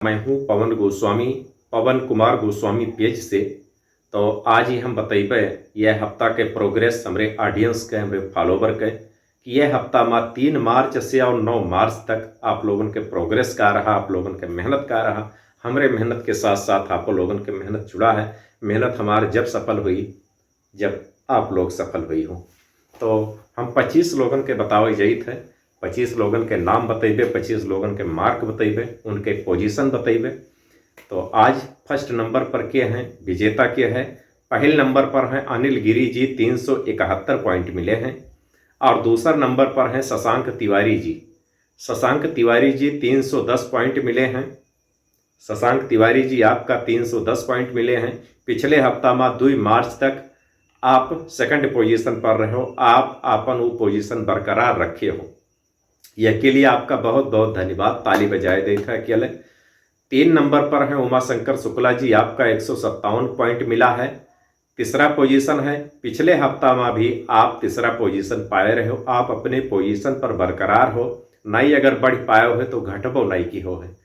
मैं हूँ पवन गोस्वामी, पवन कुमार गोस्वामी पेज से। तो आज ही हम बतेबे यह हफ्ता के प्रोग्रेस हमरे ऑडियंस के, हमरे फॉलोवर के, कि यह हफ्ता में 3 मार्च से और 9 मार्च तक आप लोगों के प्रोग्रेस का रहा, आप लोगों के मेहनत का रहा। हमरे मेहनत के साथ साथ आप लोगों के मेहनत जुड़ा है। मेहनत हमारे जब सफल हुई जब आप लोग सफल हुई हो। तो हम 25 लोगों के बतावे जाइत है, 25 लोगन के नाम बतेबे, 25 लोगन के मार्क बतेबे, उनके पोजीशन बतेबे। तो आज फर्स्ट नंबर पर के हैं, विजेता के है। पहले नंबर पर हैं अनिल गिरी जी, 371 पॉइंट मिले हैं। और दूसरा नंबर पर हैं शशांक तिवारी जी। शशांक तिवारी जी 310 पॉइंट मिले हैं। शशांक तिवारी जी आपका 310 पॉइंट मिले हैं। पिछले हफ्ता में 2 मार्च तक आप सेकंड पोजीशन पर रहे हो, आप अपन वो पोजीशन बरकरार रखे हो। यह के लिए आपका बहुत बहुत धन्यवाद, ताली बजाए देता है अकेले। 3 नंबर पर है उमाशंकर शुक्ला जी, आपका 157 पॉइंट मिला है। तीसरा पोजीशन है। पिछले हफ्ता में भी आप तीसरा पोजीशन पाए रहे हो, आप अपने पोजीशन पर बरकरार हो, नहीं अगर बढ़ पाए हो तो घटबो नहीं की हो है।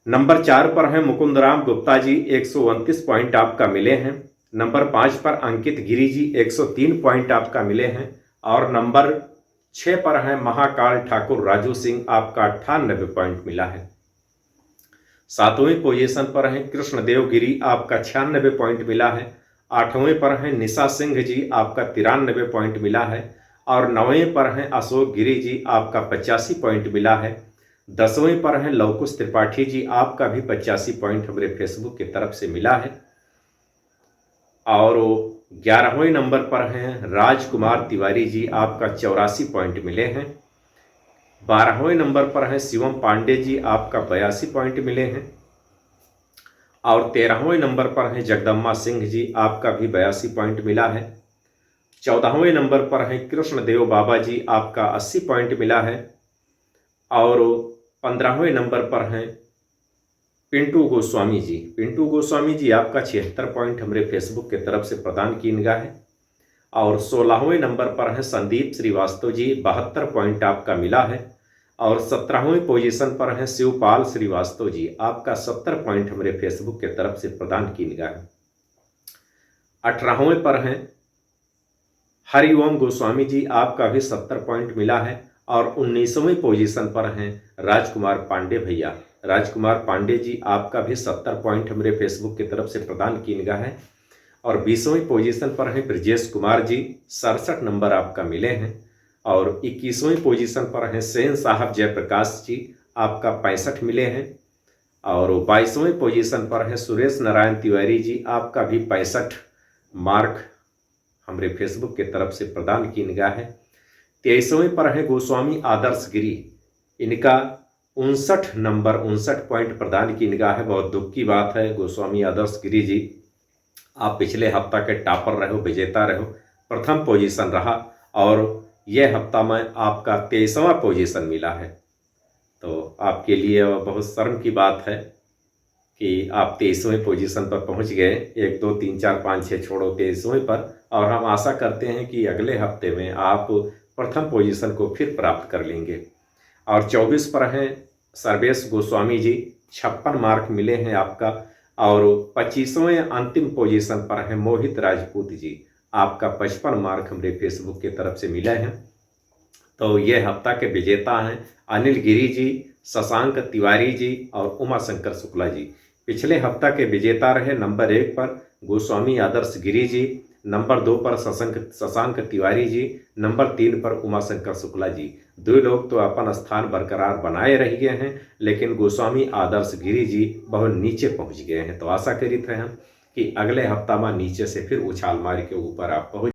नंबर 4 पर है मुकुंदराम गुप्ता जी, 129 पॉइंट आपका मिले हैं। नंबर 5 पर अंकित गिरी जी, 103 पॉइंट आपका मिले हैं। और नंबर 6 पर है महाकाल ठाकुर राजू सिंह, आपका 98 पॉइंट मिला है। 7वें पोजीशन पर है कृष्णदेव गिरी, आपका 96 पॉइंट मिला है। 8वें पर है निशा सिंह जी, आपका 93 पॉइंट मिला है। और 9वें पर है अशोक गिरी जी, आपका 85 पॉइंट मिला है। 10वें पर है लवकुश त्रिपाठी जी, आपका भी 85 पॉइंट हमारे फेसबुक की तरफ से मिला है। और 11वें नंबर पर हैं राजकुमार तिवारी जी, आपका 84 पॉइंट मिले हैं। 12वें नंबर पर हैं शिवम पांडे जी, आपका 82 पॉइंट मिले हैं। और 13वें नंबर पर हैं जगदम्बा सिंह जी, आपका भी 82 पॉइंट मिला है। 14वें नंबर पर हैं कृष्णदेव बाबा जी, आपका 80 पॉइंट मिला है। और 15वें नंबर पर हैं पिंटू गोस्वामी जी। पिंटू गोस्वामी जी आपका 76 पॉइंट हमारे फेसबुक की तरफ से प्रदान की गया है। और 16वें नंबर पर है संदीप श्रीवास्तव जी, 72 पॉइंट आपका मिला है। और 17वें पोजीशन पर है शिवपाल श्रीवास्तव जी, आपका 70 पॉइंट हमारे फेसबुक की तरफ से प्रदान की गया है। 18वें पर है हरिओम गोस्वामी जी, आपका भी 70 पॉइंट मिला है। और 19वें पोजीशन पर हैं राजकुमार पांडे भैया। राजकुमार पांडे जी आपका भी 70 पॉइंट हमारे फेसबुक की तरफ से प्रदान किया गया है। और 20वें पोजीशन पर हैं ब्रजेश कुमार जी, 67 नंबर आपका मिले हैं। और 21वें पोजीशन पर हैं सेन साहब जयप्रकाश जी, आपका 65 मिले हैं। और 22वें पोजीशन पर हैं सुरेश नारायण तिवारी जी, आपका भी 65 मार्क हमारे फेसबुक की तरफ से प्रदान किया गया है। 23वें पर है गोस्वामी आदर्श गिरी, इनका 59 नंबर 59 पॉइंट प्रदान किया गया है। बहुत दुख की बात है गोस्वामी आदर्श गिरी जी, आप पिछले हफ्ता के टॉपर रहे हो, विजेता रहे हो, प्रथम पोजीशन रहा। और यह हफ्ता में आपका 23वां पोजीशन मिला है। तो आपके लिए बहुत शर्म की बात है कि आप 23वें पोजीशन पर पहुंच गए। 1 2 3 4 5 6 छोड़ो 23वें पर। और हम आशा करते हैं कि अगले हफ्ते में आप प्रथम पोजीशन को फिर प्राप्त कर लेंगे। और 24 पर हैं सर्वेश गोस्वामी जी, 56 मार्क मिले हैं आपका। और 25वें अंतिम पोजीशन पर हैं मोहित राजपूत जी, आपका 55 मार्क हमारे फेसबुक की तरफ से मिले हैं। तो ये हफ्ता के विजेता हैं अनिल गिरी जी, शशांक तिवारी जी और उमाशंकर शुक्ला जी। पिछले हफ्ता के विजेता रहे नंबर 1 पर गोस्वामी आदर्श गिरी जी, नंबर 2 पर शशांक तिवारी जी, नंबर 3 पर उमाशंकर शुक्ला जी। 2 लोग तो अपन स्थान बरकरार बनाए रह गए हैं, लेकिन गोस्वामी आदर्श गिरी जी बहुत नीचे पहुंच गए हैं। तो आशा करित हैं हम कि अगले हफ्ता में नीचे से फिर उछाल मार के ऊपर आप पहुंच